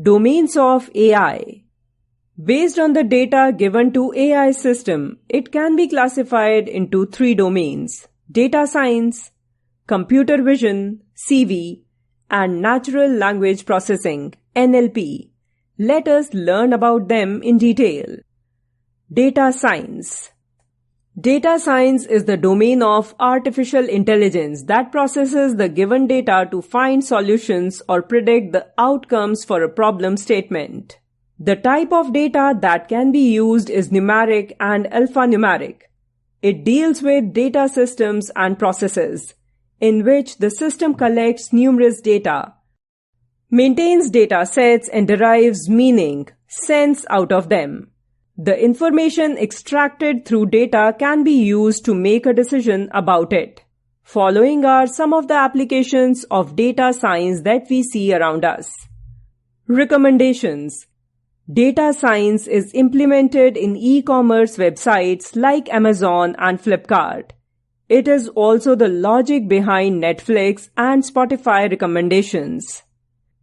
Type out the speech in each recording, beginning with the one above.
Domains of AI. Based on the data given to AI system, it can be classified into 3 domains: data science, computer vision, CV, and natural language processing, NLP. Let us learn about them in detail. Data science. Data science is the domain of artificial intelligence that processes the given data to find solutions or predict the outcomes for a problem statement. The type of data that can be used is numeric and alphanumeric. It deals with data systems and processes, in which the system collects numerous data, maintains data sets, and derives meaning, sense out of them. The information extracted through data can be used to make a decision about it. Following are some of the applications of data science that we see around us. Recommendations. Data science is implemented in e-commerce websites like Amazon and Flipkart. It is also the logic behind Netflix and Spotify recommendations.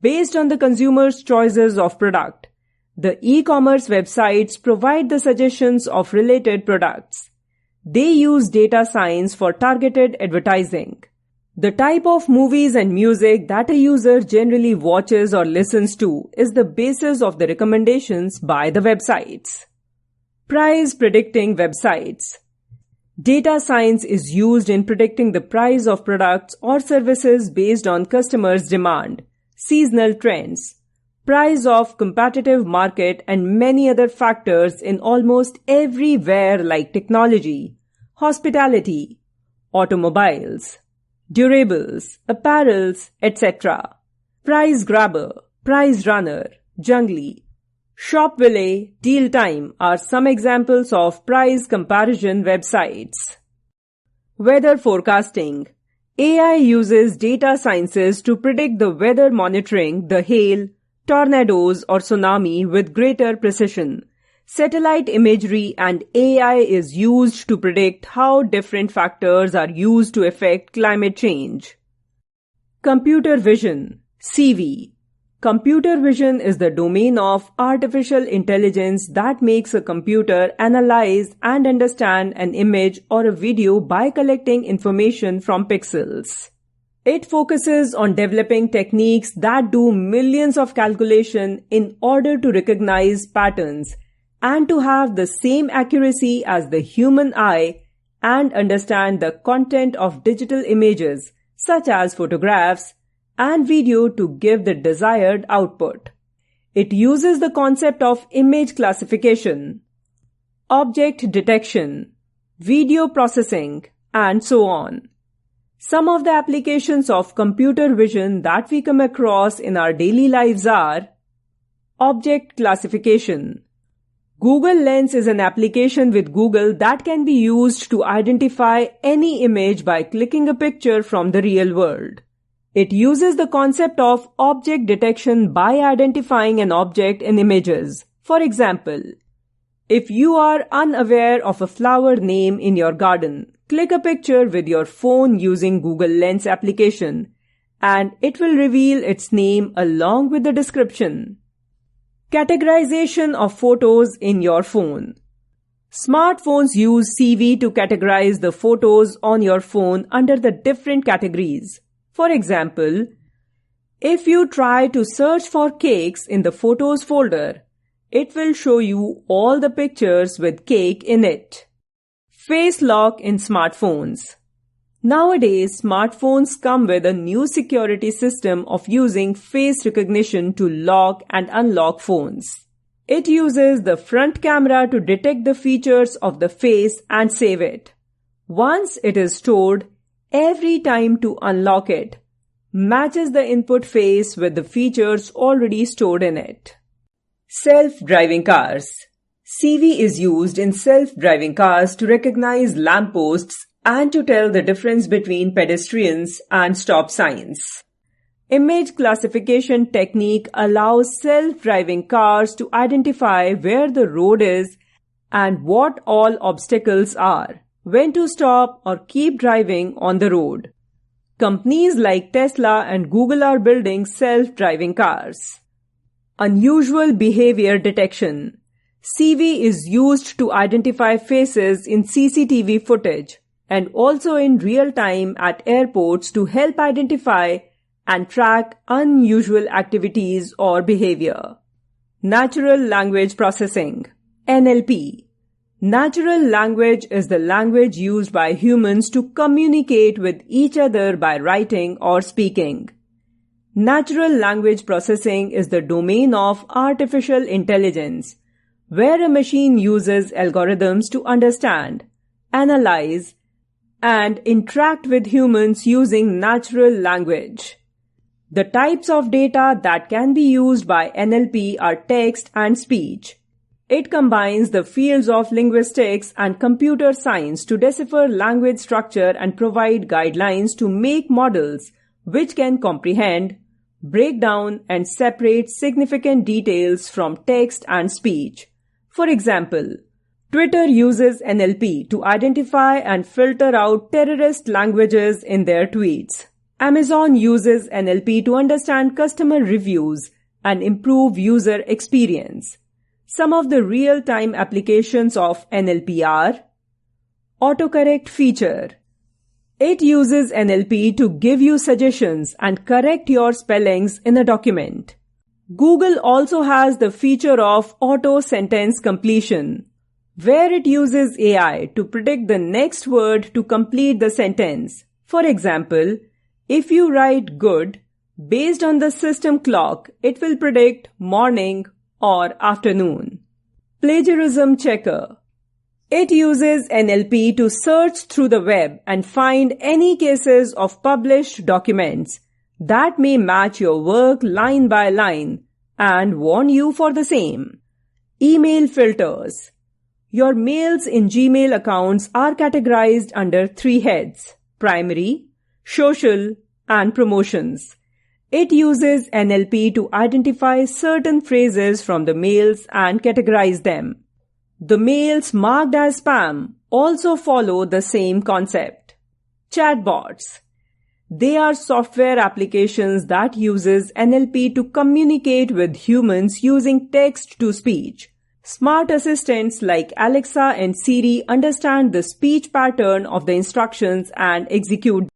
Based on the consumer's choices of product, the e-commerce websites provide the suggestions of related products. They use data science for targeted advertising. The type of movies and music that a user generally watches or listens to is the basis of the recommendations by the websites. Price predicting websites. Data science is used in predicting the price of products or services based on customers' demand, seasonal trends, price of competitive market, and many other factors in almost everywhere like technology, hospitality, automobiles, durables, apparels, etc. Price grabber, price runner, jungly, Shopville, Deal Time are some examples of price comparison websites. Weather forecasting. AI uses data sciences to predict the weather, monitoring the hail, tornadoes, or tsunami with greater precision. Satellite imagery and AI is used to predict how different factors are used to affect climate change. Computer vision, CV. Computer vision is the domain of artificial intelligence that makes a computer analyze and understand an image or a video by collecting information from pixels. It focuses on developing techniques that do millions of calculations in order to recognize patterns and to have the same accuracy as the human eye and understand the content of digital images such as photographs and video to give the desired output. It uses the concept of image classification, object detection, video processing, and so on. Some of the applications of computer vision that we come across in our daily lives are object classification. Google Lens is an application with Google that can be used to identify any image by clicking a picture from the real world. It uses the concept of object detection by identifying an object in images. For example, if you are unaware of a flower name in your garden, click a picture with your phone using Google Lens application, and it will reveal its name along with the description. Categorization of photos in your phone. Smartphones use CV to categorize the photos on your phone under the different categories. For example, if you try to search for cakes in the photos folder, it will show you all the pictures with cake in it. Face lock in smartphones. Nowadays, smartphones come with a new security system of using face recognition to lock and unlock phones. It uses the front camera to detect the features of the face and save it. Once it is stored, every time to unlock it matches the input face with the features already stored in it. Self-driving cars. CV is used in self-driving cars to recognize lampposts and to tell the difference between pedestrians and stop signs. Image classification technique allows self-driving cars to identify where the road is and what all obstacles are, when to stop or keep driving on the road. Companies like Tesla and Google are building self-driving cars. Unusual behavior detection. CV is used to identify faces in CCTV footage and also in real time at airports to help identify and track unusual activities or behavior. Natural language processing, NLP. Natural language is the language used by humans to communicate with each other by writing or speaking. Natural language processing is the domain of artificial intelligence, where a machine uses algorithms to understand, analyze, and interact with humans using natural language. The types of data that can be used by NLP are text and speech. It combines the fields of linguistics and computer science to decipher language structure and provide guidelines to make models which can comprehend, break down, and separate significant details from text and speech. For example, Twitter uses NLP to identify and filter out terrorist languages in their tweets. Amazon uses NLP to understand customer reviews and improve user experience. Some of the real-time applications of NLP are autocorrect feature. It uses NLP to give you suggestions and correct your spellings in a document. Google also has the feature of auto sentence completion, where it uses AI to predict the next word to complete the sentence. For example, if you write good, based on the system clock, it will predict morning or afternoon. Plagiarism checker. It uses NLP to search through the web and find any cases of published documents that may match your work line by line and warn you for the same. Email filters. Your mails in Gmail accounts are categorized under 3 heads: primary, social, and promotions. It uses NLP to identify certain phrases from the mails and categorize them. The mails marked as spam also follow the same concept. Chatbots. They are software applications that uses NLP to communicate with humans using text-to-speech. Smart assistants like Alexa and Siri understand the speech pattern of the instructions and execute